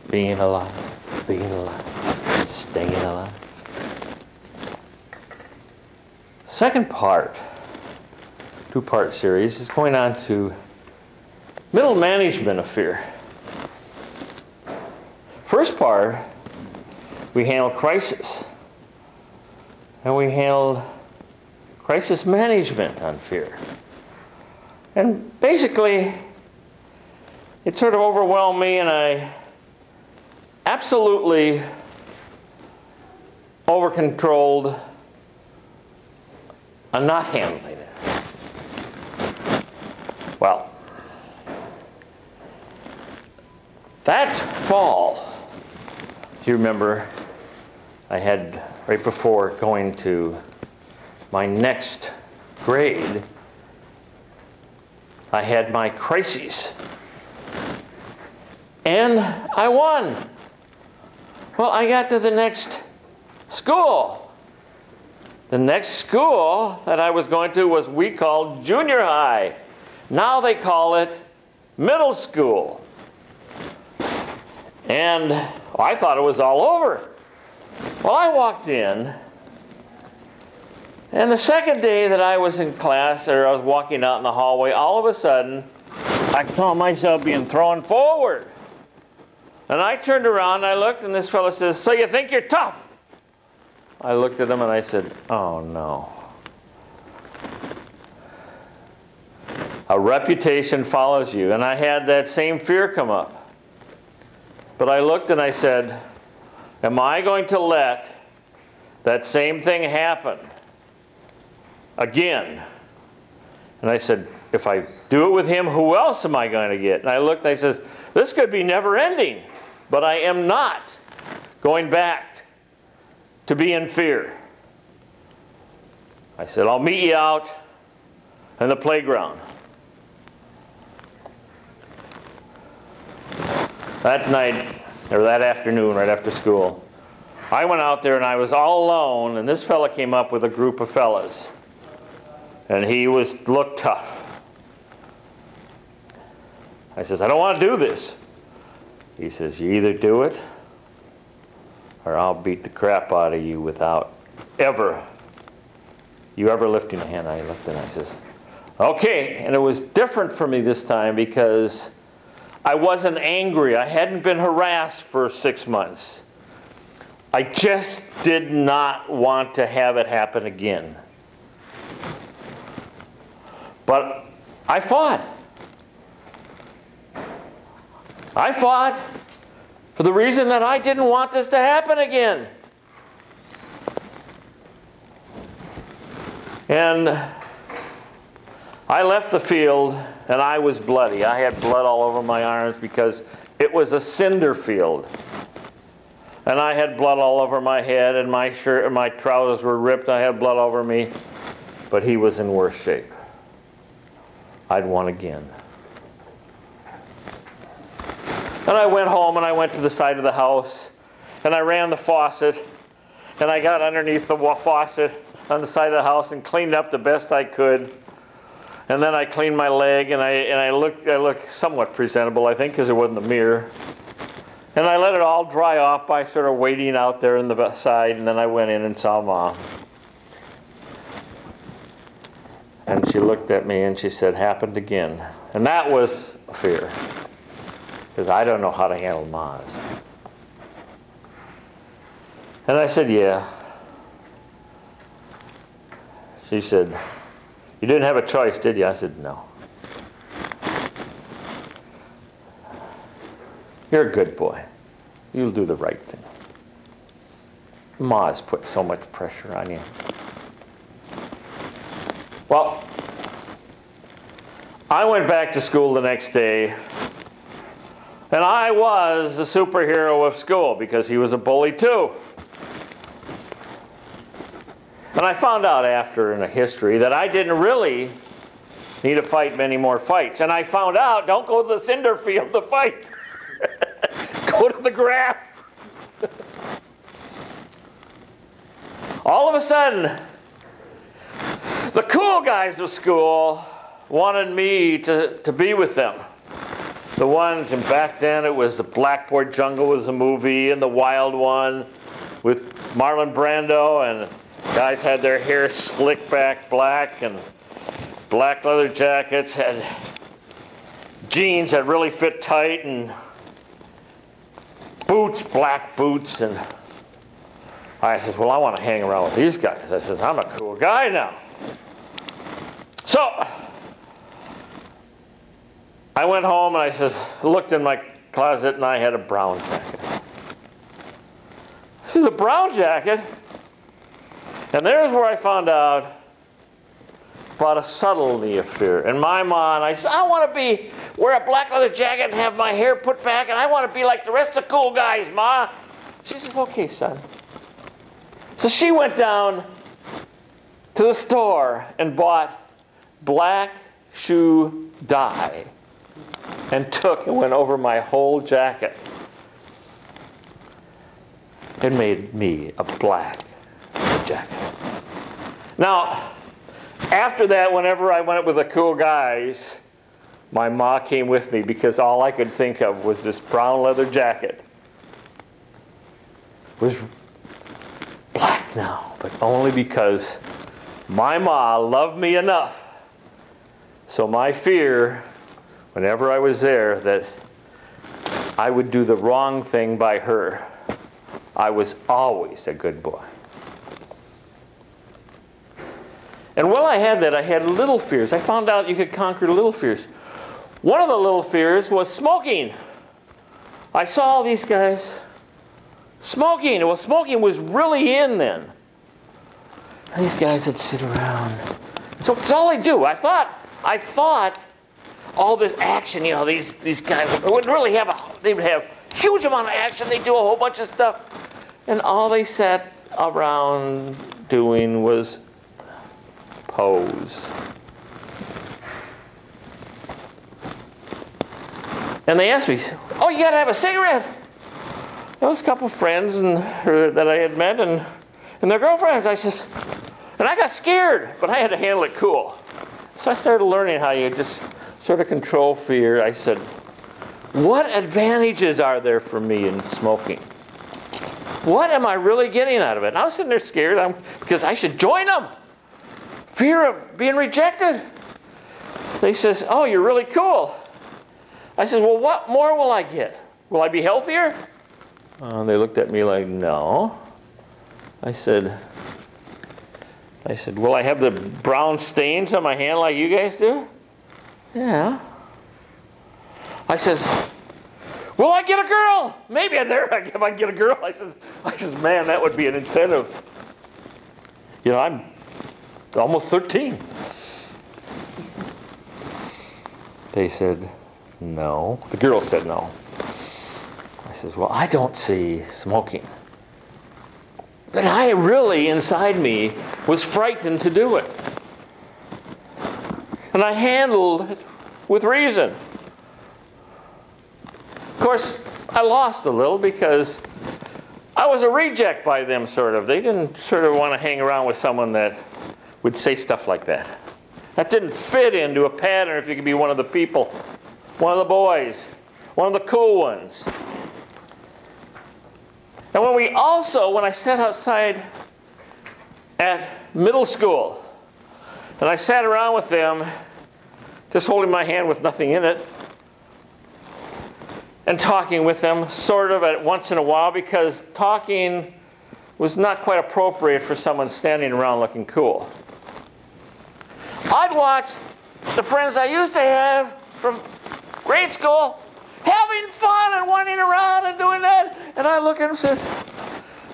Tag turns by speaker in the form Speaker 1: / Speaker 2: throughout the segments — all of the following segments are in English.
Speaker 1: being alive, staying alive. Second part, two-part series, is going on to middle management of fear. First part, we handled crisis. And we handled crisis management on fear. And basically, it sort of overwhelmed me, and I absolutely over-controlled on not handling it. Well, that fall, do you remember, I had, right before going to my next grade, I had my crises. And I won. Well, I got to the next school. The next school that I was going to was we called junior high. Now they call it middle school. And I thought it was all over. Well, I walked in, and the second day that I was in class, or I was walking out in the hallway, all of a sudden, I found myself being thrown forward. And I turned around, and I looked, and this fellow says, "So you think you're tough?" I looked at him, and I said, "Oh, no." A reputation follows you, and I had that same fear come up. But I looked, and I said, am I going to let that same thing happen again? And I said, if I do it with him, who else am I going to get? And I looked, and I said, this could be never ending, but I am not going back to be in fear. I said, I'll meet you out in the playground. That night, or that afternoon, right after school, I went out there and I was all alone, and this fella came up with a group of fellas. And he looked tough. I says, I don't want to do this. He says, you either do it, or I'll beat the crap out of you without you ever lifting a hand. I looked and I says, okay. And it was different for me this time because I wasn't angry. I hadn't been harassed for 6 months. I just did not want to have it happen again. But I fought. I fought for the reason that I didn't want this to happen again. And I left the field and I was bloody. I had blood all over my arms because it was a cinder field. And I had blood all over my head, and my shirt and my trousers were ripped. I had blood over me. But he was in worse shape. I'd won again. And I went home and I went to the side of the house and I ran the faucet and I got underneath the faucet on the side of the house and cleaned up the best I could. And then I cleaned my leg and I looked somewhat presentable, I think, because it wasn't the mirror. And I let it all dry off by sort of waiting out there in the side, and then I went in and saw Mom. And she looked at me and she said, happened again. And that was a fear, because I don't know how to handle Ma's. And I said, yeah. She said, you didn't have a choice, did you? I said, no. You're a good boy. You'll do the right thing. Ma's put so much pressure on you. Well, I went back to school the next day, and I was the superhero of school because he was a bully too. And I found out after in the history that I didn't really need to fight many more fights. And I found out, don't go to the cinder field to fight. Go to the grass. All of a sudden, the cool guys of school wanted me to be with them. The ones, and back then it was The Blackboard Jungle was a movie, and The Wild One with Marlon Brando, and guys had their hair slicked back black and black leather jackets, had jeans that really fit tight, and boots, black boots. And I says, well, I want to hang around with these guys. I says, I'm a cool guy now. So I went home and I says, looked in my closet and I had a brown jacket. I said, a brown jacket? And there's where I found out about a subtlety of fear. In my mind, I said, I want to wear a black leather jacket and have my hair put back, and I want to be like the rest of the cool guys, Ma. She says, okay, son. So she went down to the store and bought black shoe dye and took and went over my whole jacket. It made me a black jacket. Now, after that, whenever I went with the cool guys, my ma came with me because all I could think of was this brown leather jacket. It was black now, but only because my ma loved me enough. So my fear, whenever I was there, that I would do the wrong thing by her, I was always a good boy. And while I had that, I had little fears. I found out you could conquer little fears. One of the little fears was smoking. I saw all these guys smoking. Well, smoking was really in then. And these guys would sit around. So that's all they do. I thought all this action, you know, these guys would really they would have huge amount of action. They do a whole bunch of stuff. And all they sat around doing was pose. And they asked me, oh, you got to have a cigarette? There was a couple of friends that I had met and their girlfriends. I says, and I got scared, but I had to handle it cool. So I started learning how you just sort of control fear. I said, what advantages are there for me in smoking? What am I really getting out of it? And I was sitting there scared because I should join them. Fear of being rejected. They says, oh, you're really cool. I said, well, what more will I get? Will I be healthier? They looked at me like, no. I said, will I have the brown stains on my hand like you guys do? Yeah. I says, will I get a girl? Maybe if I get a girl. I says, man, that would be an incentive. You know, I'm almost 13. They said, no. The girl said no. I says, well, I don't see smoking. But I really, inside me, was frightened to do it. And I handled it with reason. Of course, I lost a little because I was a reject by them, sort of. They didn't sort of want to hang around with someone that would say stuff like that. That didn't fit into a pattern if you could be one of the people, one of the boys, one of the cool ones. And when I sat outside at middle school, and I sat around with them, just holding my hand with nothing in it, and talking with them sort of at once in a while, because talking was not quite appropriate for someone standing around looking cool. I'd watch the friends I used to have from grade school having fun and running around and doing that. And I look at them and says,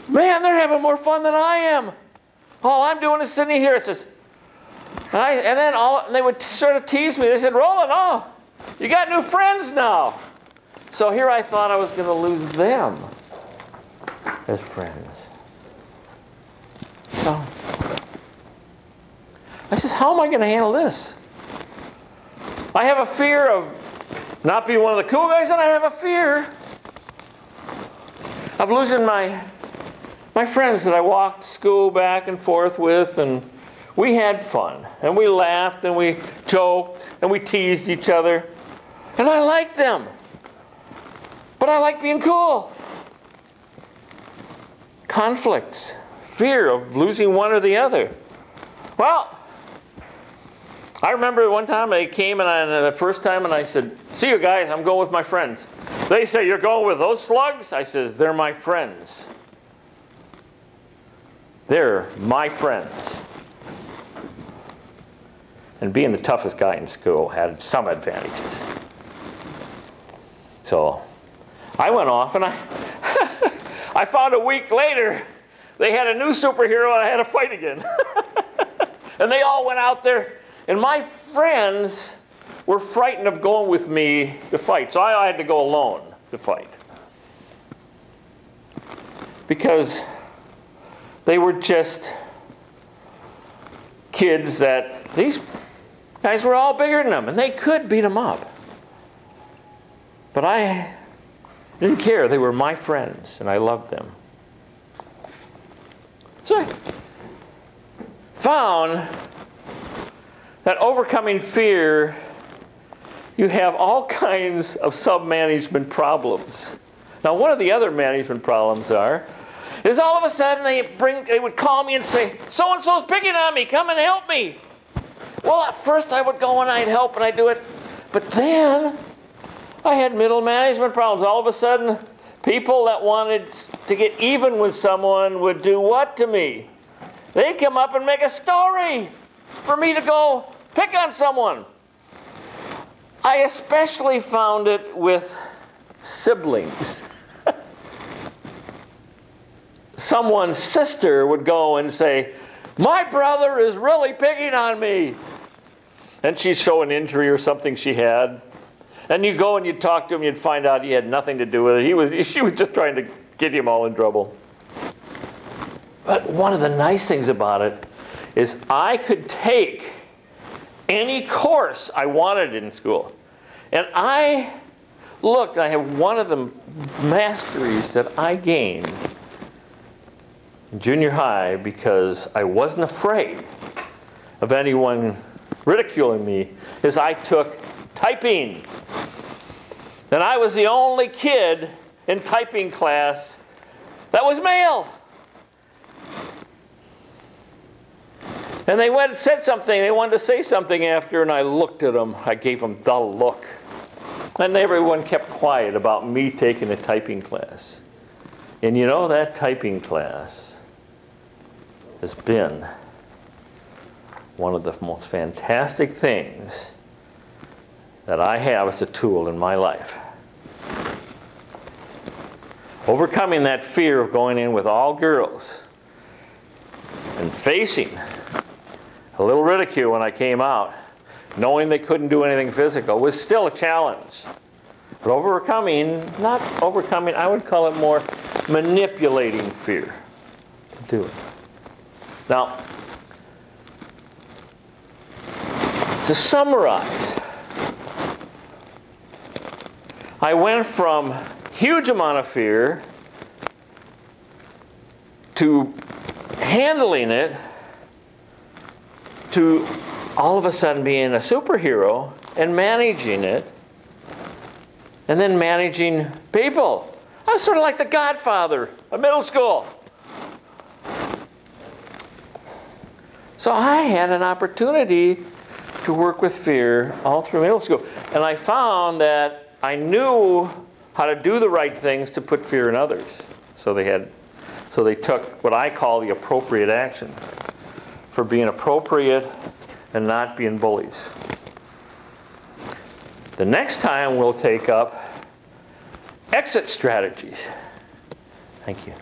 Speaker 1: man, they're having more fun than I am. All I'm doing is sitting here. It says, and then they would sort of tease me. They said, Roland, oh, you got new friends now. So here I thought I was going to lose them as friends. So I says, how am I going to handle this? I have a fear of not being one of the cool guys, and I have a fear of losing my friends that I walked to school back and forth with, and we had fun, and we laughed, and we joked, and we teased each other, and I liked them. But I like being cool. Conflicts, fear of losing one or the other. Well, I remember one time they came and the first time and I said, "See you guys, I'm going with my friends." They say, "You're going with those slugs?" I says, "They're my friends. They're my friends." And being the toughest guy in school had some advantages. So I went off and I found a week later they had a new superhero and I had to fight again. And they all went out there, and my friends were frightened of going with me to fight. So I had to go alone to fight. Because they were just kids that these guys were all bigger than them, and they could beat them up. But I didn't care. They were my friends, and I loved them. So I found that overcoming fear, you have all kinds of sub-management problems. Now, one of the other management problems is all of a sudden they would call me and say, "So-and-so's picking on me, come and help me." Well, at first I would go and I'd help and I'd do it. But then I had middle management problems. All of a sudden, people that wanted to get even with someone would do what to me? They'd come up and make a story for me to go pick on someone. I especially found it with siblings. Someone's sister would go and say, "My brother is really picking on me." And she'd show an injury or something she had. And you go and you talk to him, you'd find out he had nothing to do with it. She was just trying to get him all in trouble. But one of the nice things about it is I could take any course I wanted in school. And I looked, I have one of the masteries that I gained in junior high because I wasn't afraid of anyone ridiculing me, is I took typing. And I was the only kid in typing class that was male. And they went and said something, they wanted to say something after, and I looked at them, I gave them the look. And everyone kept quiet about me taking a typing class. And you know, that typing class has been one of the most fantastic things that I have as a tool in my life. Overcoming that fear of going in with all girls and facing a little ridicule when I came out, knowing they couldn't do anything physical, was still a challenge. But not overcoming, I would call it more manipulating fear to do it. Now, to summarize, I went from huge amount of fear to handling it to all of a sudden being a superhero and managing it, and then managing people. I was sort of like the Godfather of middle school. So I had an opportunity to work with fear all through middle school. And I found that I knew how to do the right things to put fear in others. So they took what I call the appropriate action for being appropriate and not being bullies. The next time we'll take up exit strategies. Thank you.